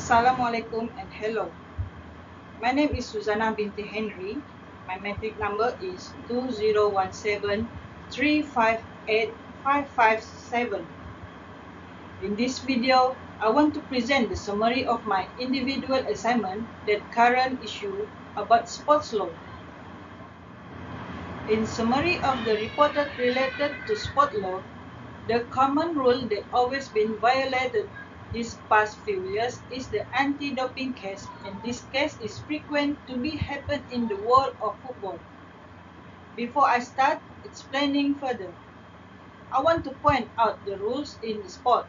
Assalamualaikum and hello. My name is Suzanah binti Henry. My metric number is 2017358557. In this video, I want to present the summary of my individual assignment that current issue about sports law. In summary of the reported related to sport law, the common rule that always been violated these past few years is the anti-doping case, and this case is frequent to be happen in the world of football. Before I start explaining further, I want to point out the rules in the sport.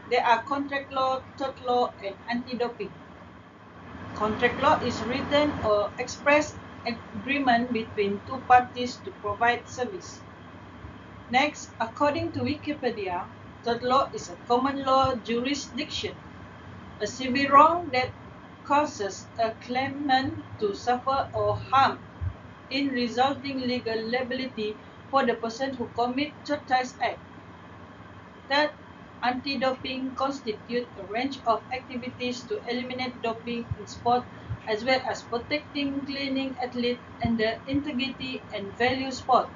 There are contract law, tort law, and anti-doping. Contract law is written or express agreement between two parties to provide service. Next, according to Wikipedia, tort law is a common law jurisdiction. A severe wrong that causes a claimant to suffer or harm in resulting legal liability for the person who commits tortious act. Third, anti-doping constitutes a range of activities to eliminate doping in sport, as well as protecting cleaning athletes and the integrity and value sport.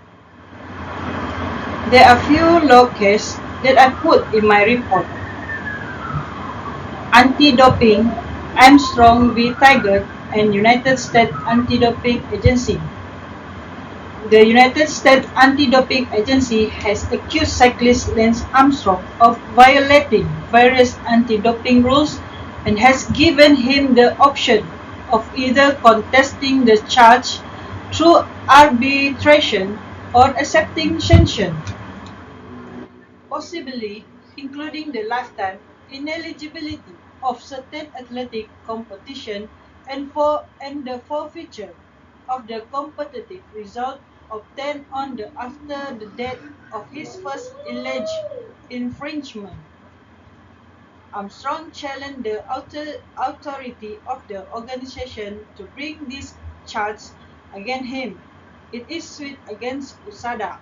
There are few law cases that I put in my report. Anti-doping, Armstrong v. Tiger, and United States Anti-Doping Agency. The United States Anti-Doping Agency has accused cyclist Lance Armstrong of violating various anti-doping rules and has given him the option of either contesting the charge through arbitration or accepting sanction, possibly including the lifetime ineligibility of certain athletic competition and the forfeiture of the competitive result obtained after the date of his first alleged infringement. Armstrong challenged the authority of the organization to bring this charge against him. It is sued against USADA.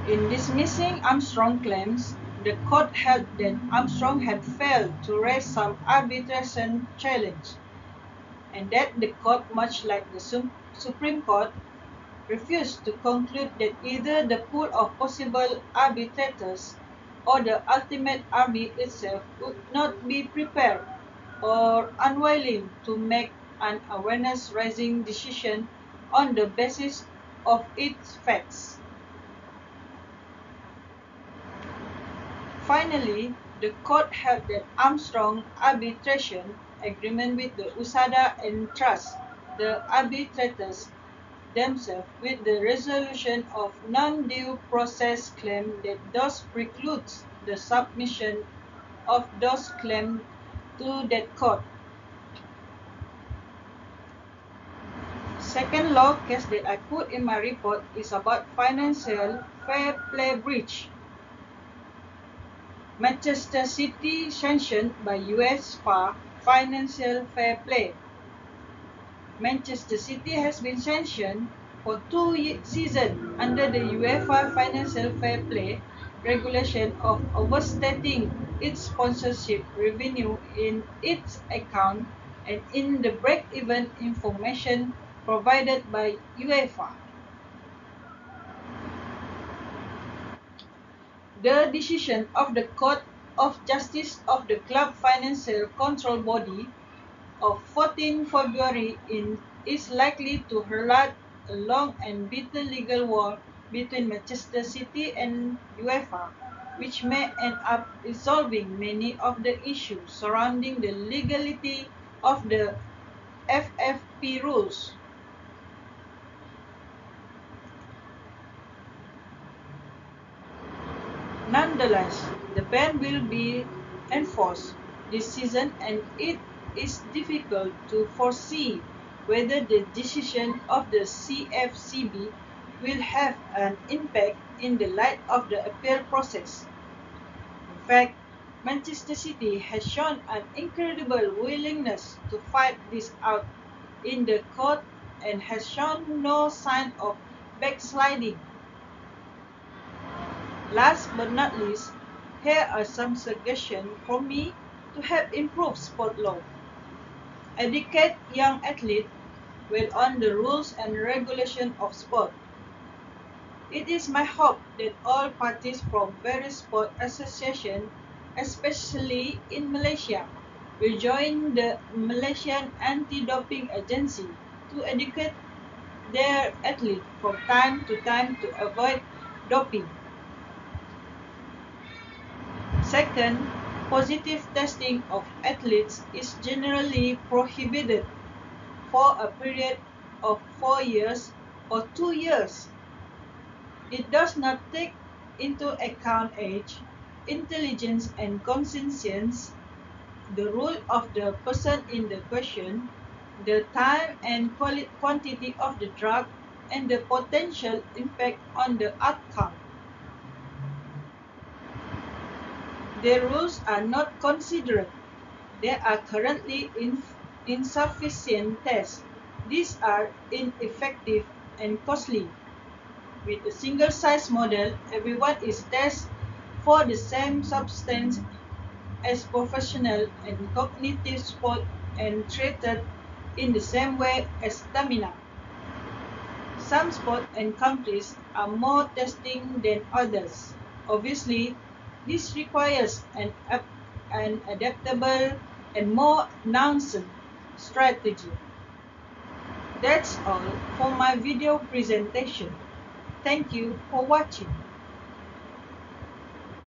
In dismissing Armstrong's claims, the court held that Armstrong had failed to raise some arbitration challenge, and that the court, much like the Supreme Court, refused to conclude that either the pool of possible arbitrators or the ultimate arbiter itself would not be prepared or unwilling to make an awareness-raising decision on the basis of its facts. Finally, the court held that Armstrong's arbitration agreement with the USADA entrusts the arbitrators themselves with the resolution of non-due process claims that thus precludes the submission of those claims to that court. Second law case that I put in my report is about financial fair play breach. Manchester City sanctioned by UEFA financial fair play. Manchester City has been sanctioned for 2 seasons under the UEFA financial fair play regulation of overstating its sponsorship revenue in its account and in the break-even information provided by UEFA. The decision of the Court of Justice of the Club Financial Control Body of 14 February is likely to herald a long and bitter legal war between Manchester City and UEFA, which may end up resolving many of the issues surrounding the legality of the FFP rules. Nonetheless, the ban will be enforced this season, and it is difficult to foresee whether the decision of the CFCB will have an impact in the light of the appeal process. In fact, Manchester City has shown an incredible willingness to fight this out in the court and has shown no sign of backsliding. Last but not least, here are some suggestions from me to help improve sport law. Educate young athletes well on the rules and regulations of sport. It is my hope that all parties from various sport associations, especially in Malaysia, will join the Malaysian Anti-Doping Agency to educate their athletes from time to time to avoid doping. Second, positive testing of athletes is generally prohibited for a period of 4 years or 2 years. It does not take into account age, intelligence and conscience, the role of the person in the question, the time and quantity of the drug, and the potential impact on the outcome. The rules are not considered. There are currently insufficient tests. These are ineffective and costly. With a single-size model, everyone is tested for the same substance as professional and cognitive sport and treated in the same way as stamina. Some sports and countries are more testing than others. Obviously, this requires an adaptable and more nuanced strategy. That's all for my video presentation. Thank you for watching.